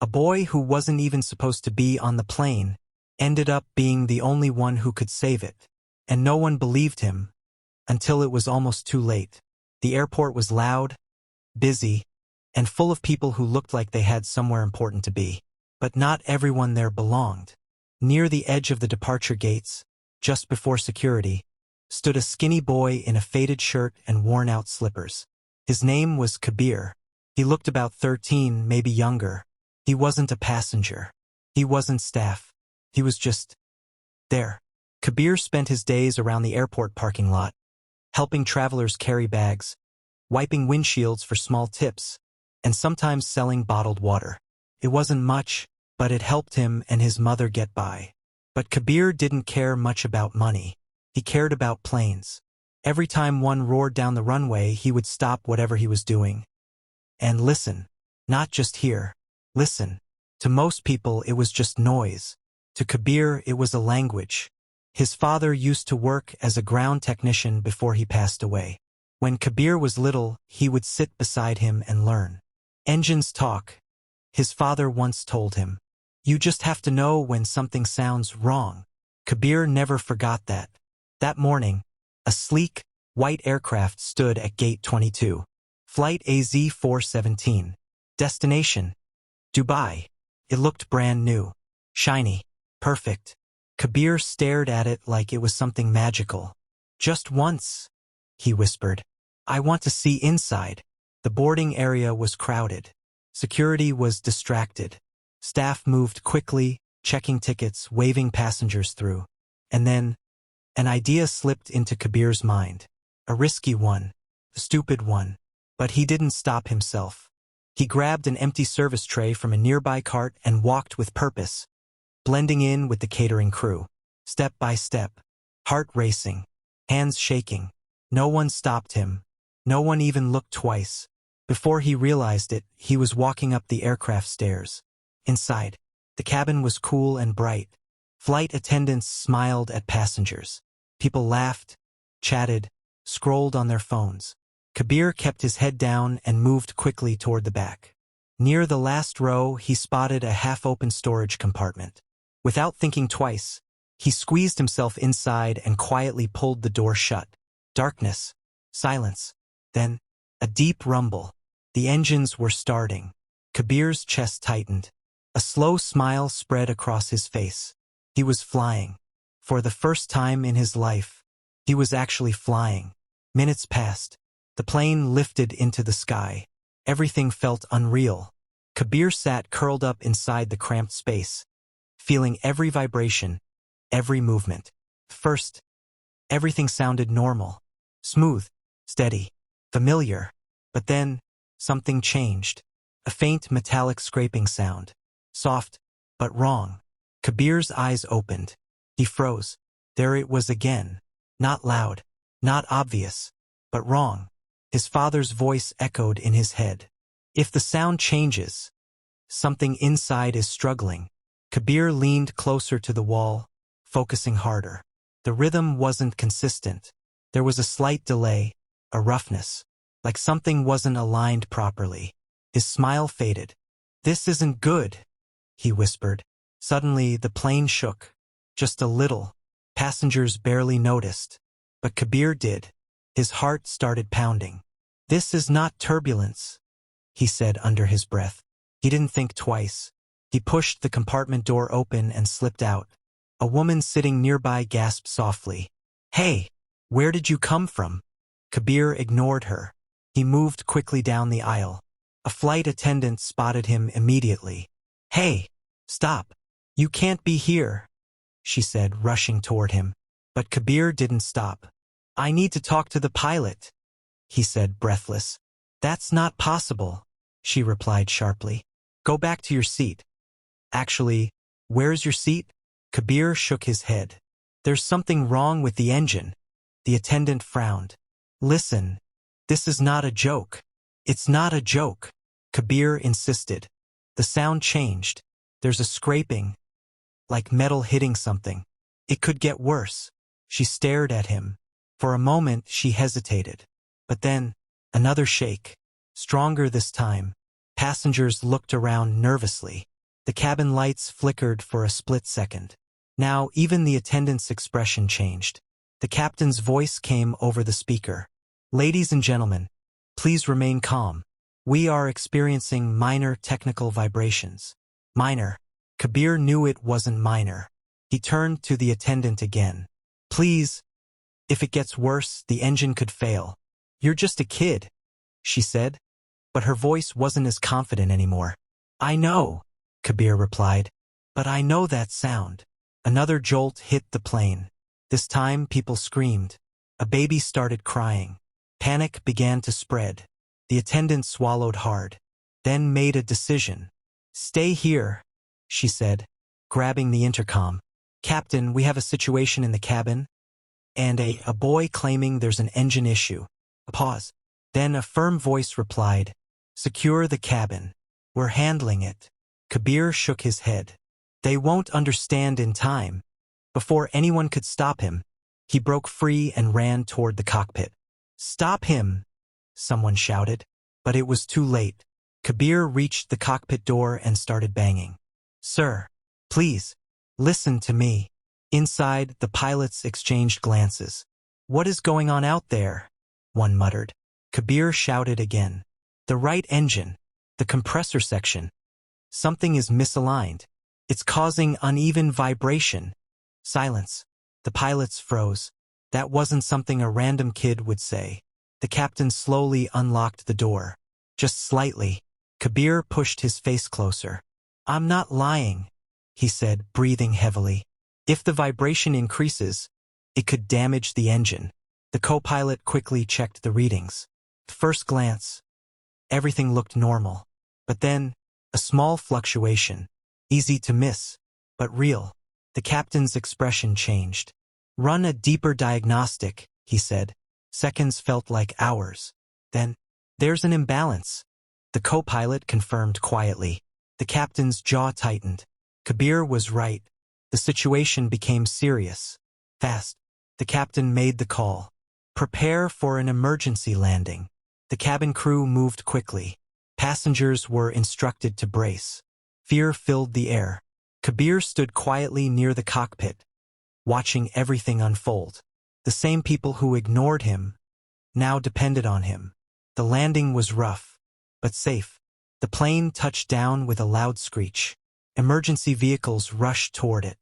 A boy who wasn't even supposed to be on the plane ended up being the only one who could save it. And no one believed him until it was almost too late. The airport was loud, busy, and full of people who looked like they had somewhere important to be. But not everyone there belonged. Near the edge of the departure gates, just before security, stood a skinny boy in a faded shirt and worn-out slippers. His name was Kabir. He looked about 13, maybe younger. He wasn't a passenger. He wasn't staff. He was just there. Kabir spent his days around the airport parking lot, helping travelers carry bags, wiping windshields for small tips, and sometimes selling bottled water. It wasn't much, but it helped him and his mother get by. But Kabir didn't care much about money. He cared about planes. Every time one roared down the runway, he would stop whatever he was doing and listen. Not just hear. Listen. To most people, it was just noise. To Kabir, it was a language. His father used to work as a ground technician before he passed away. When Kabir was little, he would sit beside him and learn. Engines talk. His father once told him, "You just have to know when something sounds wrong." Kabir never forgot that. That morning, a sleek, white aircraft stood at Gate 22. Flight AZ-417. Destination: Dubai. It looked brand new. Shiny. Perfect. Kabir stared at it like it was something magical. "Just once," he whispered. "I want to see inside." The boarding area was crowded. Security was distracted. Staff moved quickly, checking tickets, waving passengers through. And then, an idea slipped into Kabir's mind. A risky one. A stupid one. But he didn't stop himself. He grabbed an empty service tray from a nearby cart and walked with purpose, blending in with the catering crew. Step by step. Heart racing. Hands shaking. No one stopped him. No one even looked twice. Before he realized it, he was walking up the aircraft stairs. Inside, the cabin was cool and bright. Flight attendants smiled at passengers. People laughed, chatted, scrolled on their phones. Kabir kept his head down and moved quickly toward the back. Near the last row, he spotted a half-open storage compartment. Without thinking twice, he squeezed himself inside and quietly pulled the door shut. Darkness. Silence. Then, a deep rumble. The engines were starting. Kabir's chest tightened. A slow smile spread across his face. He was flying. For the first time in his life, he was actually flying. Minutes passed. The plane lifted into the sky. Everything felt unreal. Kabir sat curled up inside the cramped space, feeling every vibration, every movement. First, everything sounded normal, smooth, steady, familiar. But then, something changed. A faint metallic scraping sound. Soft, but wrong. Kabir's eyes opened. He froze. There it was again. Not loud, not obvious, but wrong. His father's voice echoed in his head. If the sound changes, something inside is struggling. Kabir leaned closer to the wall, focusing harder. The rhythm wasn't consistent. There was a slight delay, a roughness, like something wasn't aligned properly. His smile faded. "This isn't good," he whispered. Suddenly, the plane shook. Just a little. Passengers barely noticed. But Kabir did. His heart started pounding. "This is not turbulence," he said under his breath. He didn't think twice. He pushed the compartment door open and slipped out. A woman sitting nearby gasped softly. "Hey, where did you come from?" Kabir ignored her. He moved quickly down the aisle. A flight attendant spotted him immediately. "Hey, stop. You can't be here," she said, rushing toward him. But Kabir didn't stop. "I need to talk to the pilot," he said, breathless. "That's not possible," she replied sharply. "Go back to your seat." "Actually, where's your seat?" Kabir shook his head. "There's something wrong with the engine." The attendant frowned. "Listen, this is not a joke." "It's not a joke," Kabir insisted. The sound changed. There's a scraping, like metal hitting something. "It could get worse." She stared at him. For a moment, she hesitated. But then, another shake. Stronger this time. Passengers looked around nervously. The cabin lights flickered for a split second. Now even the attendant's expression changed. The captain's voice came over the speaker. "Ladies and gentlemen, please remain calm. We are experiencing minor technical vibrations." Minor. Kabir knew it wasn't minor. He turned to the attendant again. "Please, if it gets worse, the engine could fail." "You're just a kid," she said, but her voice wasn't as confident anymore. "I know," Kabir replied, "but I know that sound." Another jolt hit the plane. This time people screamed. A baby started crying. Panic began to spread. The attendant swallowed hard, then made a decision. "Stay here," she said, grabbing the intercom. "Captain, we have a situation in the cabin." And a boy claiming there's an engine issue. A pause. Then a firm voice replied, "Secure the cabin. We're handling it." Kabir shook his head. "They won't understand in time." Before anyone could stop him, he broke free and ran toward the cockpit. "Stop him!" someone shouted, but it was too late. Kabir reached the cockpit door and started banging. "Sir, please, listen to me." Inside, the pilots exchanged glances. "What is going on out there?" one muttered. Kabir shouted again. "The right engine, the compressor section. Something is misaligned. It's causing uneven vibration." Silence. The pilots froze. That wasn't something a random kid would say. The captain slowly unlocked the door. Just slightly. Kabir pushed his face closer. "I'm not lying," he said, breathing heavily. "If the vibration increases, it could damage the engine." The co-pilot quickly checked the readings. At first glance, everything looked normal. But then, a small fluctuation. Easy to miss, but real. The captain's expression changed. "Run a deeper diagnostic," he said. Seconds felt like hours. Then, "There's an imbalance," the co-pilot confirmed quietly. The captain's jaw tightened. Kabir was right. The situation became serious. Fast. The captain made the call. "Prepare for an emergency landing." The cabin crew moved quickly. Passengers were instructed to brace. Fear filled the air. Kabir stood quietly near the cockpit, watching everything unfold. The same people who ignored him now depended on him. The landing was rough, but safe. The plane touched down with a loud screech. Emergency vehicles rushed toward it.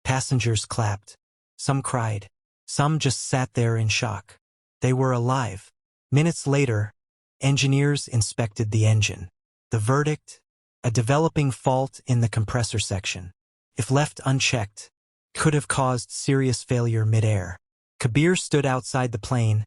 Passengers clapped. Some cried. Some just sat there in shock. They were alive. Minutes later, engineers inspected the engine. The verdict? A developing fault in the compressor section. If left unchecked, could have caused serious failure mid-air. Kabir stood outside the plane,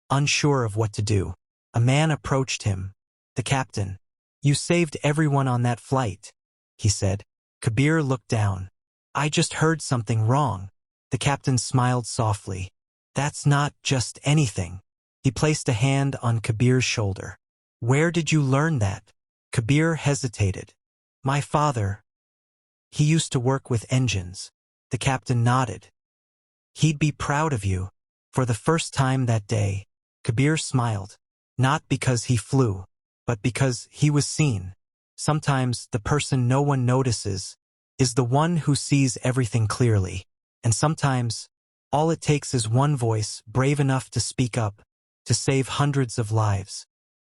unsure of what to do. A man approached him. "The captain. You saved everyone on that flight," he said. Kabir looked down. "I just heard something wrong." The captain smiled softly. "That's not just anything." He placed a hand on Kabir's shoulder. "Where did you learn that?" Kabir hesitated. "My father. He used to work with engines." The captain nodded. "He'd be proud of you." For the first time that day, Kabir smiled. Not because he flew, but because he was seen. Sometimes the person no one notices is the one who sees everything clearly. And sometimes, all it takes is one voice brave enough to speak up, to save hundreds of lives.